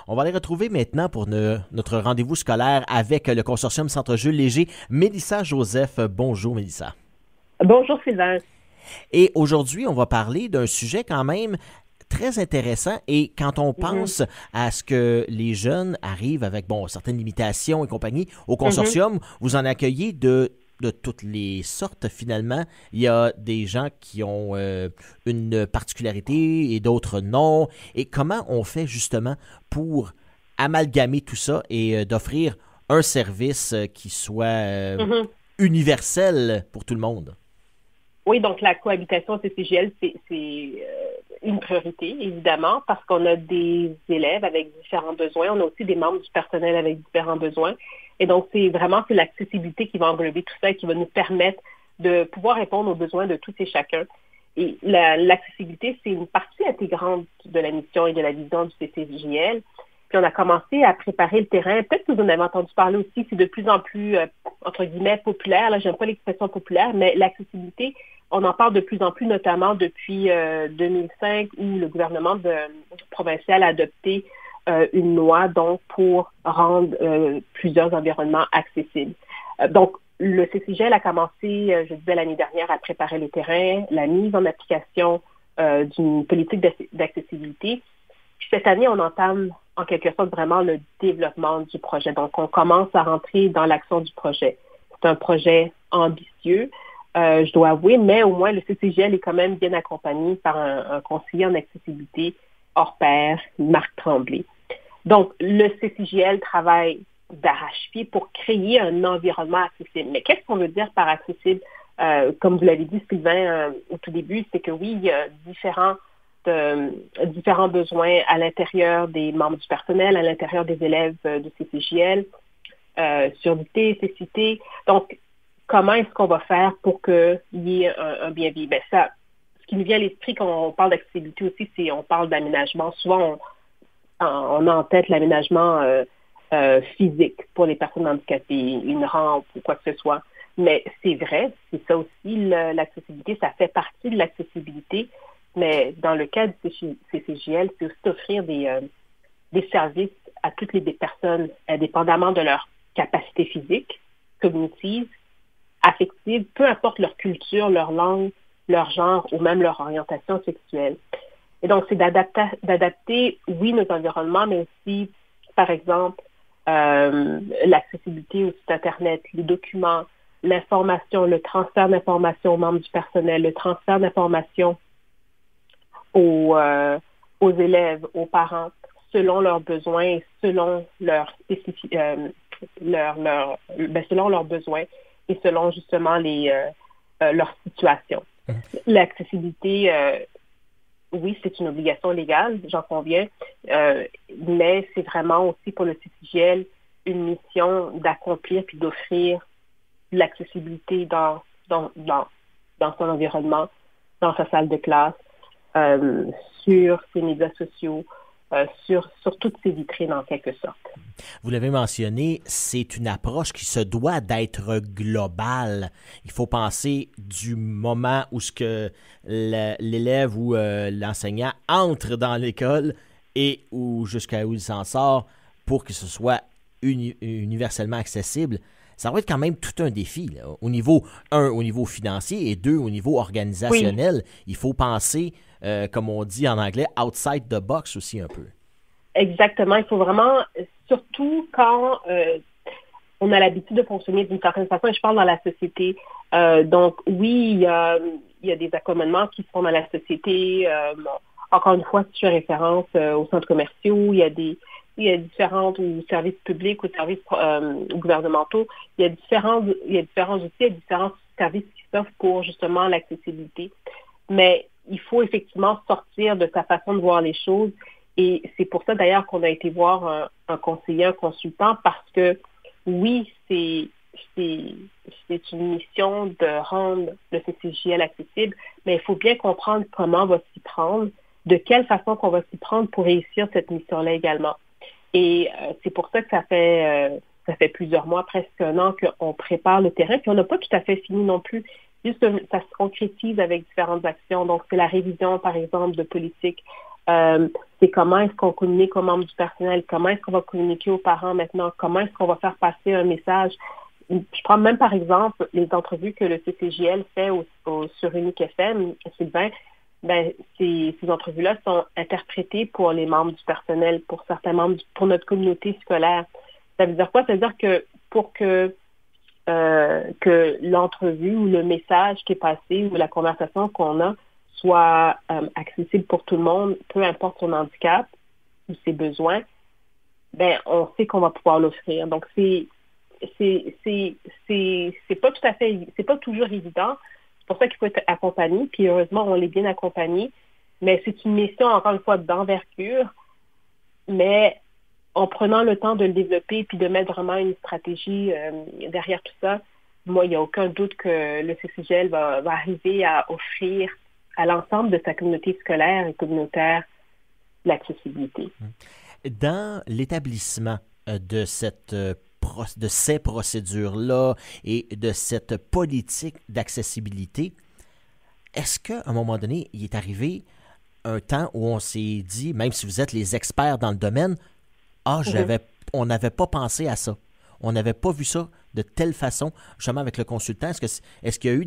On va les retrouver maintenant pour notre rendez-vous scolaire avec le consortium Centre Jules Léger. Mélissa Joseph, bonjour Mélissa. Bonjour Sylvain. Et aujourd'hui, on va parler d'un sujet quand même très intéressant et quand on Mhm, pense à ce que les jeunes arrivent avec, bon, certaines limitations et compagnie, au mhm. consortium, vous en accueillez de toutes les sortes finalement. Il y a des gens qui ont une particularité et d'autres non. Et comment on fait justement pour amalgamer tout ça et d'offrir un service qui soit Mhm. universel pour tout le monde? Oui, donc la cohabitation CCGL, c'est une priorité, évidemment, parce qu'on a des élèves avec différents besoins. On a aussi des membres du personnel avec différents besoins. Et donc, c'est l'accessibilité qui va englober tout ça et qui va nous permettre de pouvoir répondre aux besoins de tous et chacun. Et l'accessibilité, c'est une partie intégrante de la mission et de la vision du CCJL. Puis on a commencé à préparer le terrain. Peut-être que vous en avez entendu parler aussi, c'est de plus en plus, entre guillemets, populaire. Là, j'aime pas l'expression populaire, mais l'accessibilité, on en parle de plus en plus, notamment depuis 2005, où le gouvernement provincial a adopté une loi donc pour rendre plusieurs environnements accessibles. Donc, le CCGL a commencé, je disais l'année dernière, à préparer le terrain, la mise en application d'une politique d'accessibilité. Puis cette année, on entame en quelque sorte vraiment le développement du projet. Donc, on commence à rentrer dans l'action du projet. C'est un projet ambitieux, je dois avouer, mais au moins le CCGL est quand même bien accompagné par un conseiller en accessibilité hors pair, Marc Tremblay. Donc, le CCJL travaille d'arrache-pied pour créer un environnement accessible. Mais qu'est-ce qu'on veut dire par accessible? Comme vous l'avez dit, Sylvain, au tout début, c'est que oui, il y a différents besoins à l'intérieur des membres du personnel, à l'intérieur des élèves de CCJL, surdité, cécité. Donc, comment est-ce qu'on va faire pour qu'il y ait un bien-vivre? Ben ça, ce qui nous vient à l'esprit quand on parle d'accessibilité aussi, c'est on parle d'aménagement. Souvent, on a en tête l'aménagement physique pour les personnes handicapées, une rampe ou quoi que ce soit. Mais c'est vrai, c'est ça aussi, l'accessibilité, ça fait partie de l'accessibilité. Mais dans le cas du CCJL, c'est aussi d'offrir des services à toutes les personnes, indépendamment de leur capacité physique, cognitive, affective, peu importe leur culture, leur langue, leur genre ou même leur orientation sexuelle. Et donc, c'est d'adapter, oui, nos environnements, mais aussi, par exemple, l'accessibilité au site Internet, les documents, l'information, le transfert d'informations aux membres du personnel, le transfert d'informations aux, euh, aux élèves, aux parents, selon leurs besoins et selon selon leurs besoins et selon justement leur situation. L'accessibilité, oui, c'est une obligation légale, j'en conviens, mais c'est vraiment aussi pour le CCGL une mission d'accomplir puis d'offrir l'accessibilité dans son environnement, dans sa salle de classe, euh, sur ses médias sociaux, sur toutes ses vitrines en quelque sorte. Vous l'avez mentionné, c'est une approche qui se doit d'être globale. Il faut penser du moment où ce que l'élève ou l'enseignant entre dans l'école et où jusqu'à où il s'en sort pour que ce soit universellement accessible. Ça va être quand même tout un défi. Là. Au niveau financier et deux, au niveau Oui, organisationnel. Il faut penser, comme on dit en anglais, outside the box aussi un peu. exactement. Il faut vraiment, surtout quand on a l'habitude de fonctionner d'une certaine façon, et je parle dans la société. Donc, oui, il y a des accommodements qui se font dans la société. Bon, encore une fois, si je fais référence aux centres commerciaux, il y a différentes, ou services publics, ou services gouvernementaux, il y a différents outils, il y a différents services qui s'offrent pour justement l'accessibilité. Mais il faut effectivement sortir de sa façon de voir les choses. Et c'est pour ça d'ailleurs qu'on a été voir un conseiller, un consultant, parce que oui, c'est, c'est une mission de rendre le CCJL accessible, mais il faut bien comprendre comment on va s'y prendre, de quelle façon qu'on va s'y prendre pour réussir cette mission-là également. Et c'est pour ça que ça fait plusieurs mois, presque un an, qu'on prépare le terrain, puis on n'a pas tout à fait fini non plus. Juste que ça se concrétise avec différentes actions. Donc, c'est la révision, par exemple, de politique. c'est comment est-ce qu'on communique aux membres du personnel, comment est-ce qu'on va communiquer aux parents maintenant, comment est-ce qu'on va faire passer un message. Je prends même par exemple les entrevues que le CCJL fait sur Unique FM, Sylvain, ces entrevues-là sont interprétées pour les membres du personnel, pour certains membres, pour notre communauté scolaire. Ça veut dire quoi? Ça veut dire que pour que l'entrevue ou le message qui est passé ou la conversation qu'on a soit accessible pour tout le monde, peu importe son handicap ou ses besoins, on sait qu'on va pouvoir l'offrir. Donc, c'est pas tout à fait, c'est pas toujours évident. C'est pour ça qu'il faut être accompagné, puis heureusement, on l'est bien accompagné. Mais c'est une mission, encore une fois, d'envergure, mais en prenant le temps de le développer puis de mettre vraiment une stratégie derrière tout ça, moi, il n'y a aucun doute que le CCJL va arriver à offrir à l'ensemble de sa communauté scolaire et communautaire l'accessibilité. Dans l'établissement de ces procédures-là et de cette politique d'accessibilité, est-ce qu'à un moment donné, il est arrivé un temps où on s'est dit, même si vous êtes les experts dans le domaine, on n'avait pas pensé à ça. On n'avait pas vu ça de telle façon, justement avec le consultant. Est-ce qu'il y a eu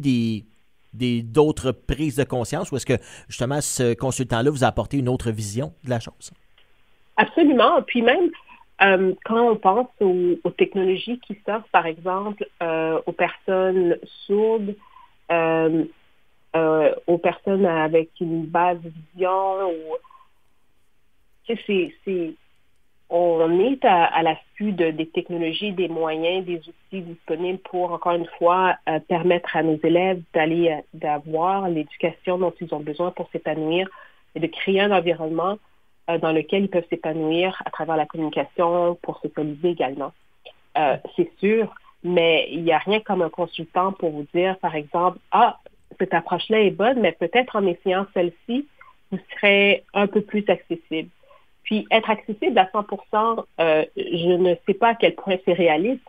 d'autres prises de conscience ou est-ce que justement ce consultant-là vous a apporté une autre vision de la chose? Absolument. Puis même, quand on pense aux technologies qui sortent, par exemple, aux personnes sourdes, aux personnes avec une basse vision, on est à l'affût des technologies, des moyens, des outils disponibles pour, encore une fois, permettre à nos élèves d'avoir l'éducation dont ils ont besoin pour s'épanouir et de créer un environnement dans lequel ils peuvent s'épanouir à travers la communication pour socialiser également. C'est sûr, mais il n'y a rien comme un consultant pour vous dire, par exemple, cette approche-là est bonne, mais peut-être en essayant celle-ci, vous serez un peu plus accessible. Puis être accessible à 100%, je ne sais pas à quel point c'est réaliste,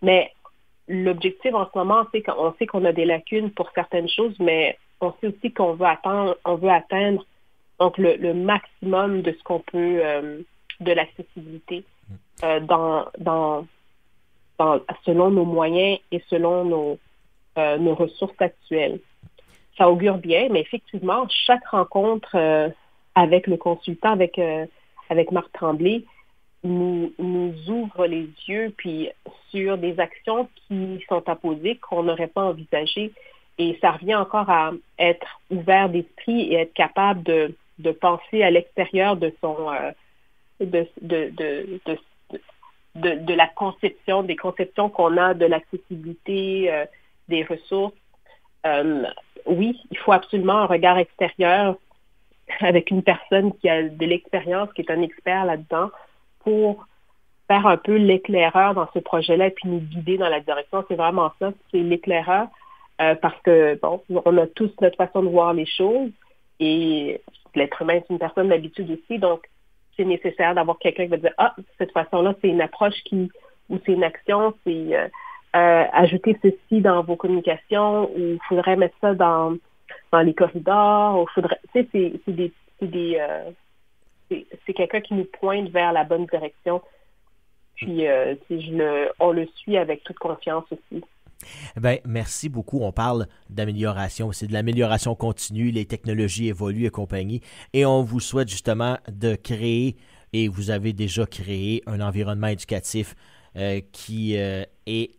mais l'objectif en ce moment, c'est qu'on sait qu'on a des lacunes pour certaines choses, mais on sait aussi qu'on veut atteindre donc le maximum de ce qu'on peut de l'accessibilité selon nos moyens et selon nos ressources actuelles. Ça augure bien, mais effectivement, chaque rencontre avec le consultant, avec Marc Tremblay, nous ouvre les yeux puis sur des actions qui sont à poser qu'on n'aurait pas envisagées. Et ça revient encore à être ouvert d'esprit et être capable de penser à l'extérieur de la conception, des conceptions qu'on a de l'accessibilité, des ressources. Oui, il faut absolument un regard extérieur avec une personne qui a de l'expérience, qui est un expert là-dedans, pour faire un peu l'éclaireur dans ce projet-là et puis nous guider dans la direction. C'est vraiment ça, c'est l'éclaireur, parce que, on a tous notre façon de voir les choses et l'être humain est une personne d'habitude aussi, donc c'est nécessaire d'avoir quelqu'un qui va dire « cette façon-là, c'est une approche ou c'est une action, c'est ajouter ceci dans vos communications ou il faudrait mettre ça dans les corridors, c'est quelqu'un qui nous pointe vers la bonne direction. Puis on le suit avec toute confiance aussi. Merci beaucoup. On parle d'amélioration. C'est de l'amélioration continue. Les technologies évoluent et compagnie. Et on vous souhaite justement de créer, et vous avez déjà créé, un environnement éducatif qui est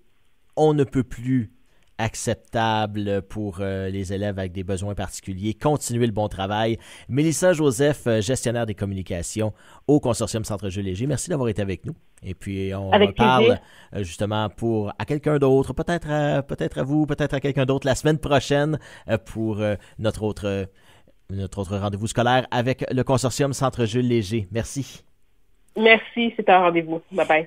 on ne peut plus acceptable pour les élèves avec des besoins particuliers. Continuez le bon travail. Mélissa Joseph, gestionnaire des communications au Consortium Centre Jules Léger. Merci d'avoir été avec nous. Et puis, on reparle justement à quelqu'un d'autre, peut-être à vous, peut-être à quelqu'un d'autre la semaine prochaine pour notre autre rendez-vous scolaire avec le Consortium Centre Jules Léger. Merci. Merci, c'est un rendez-vous. Bye-bye.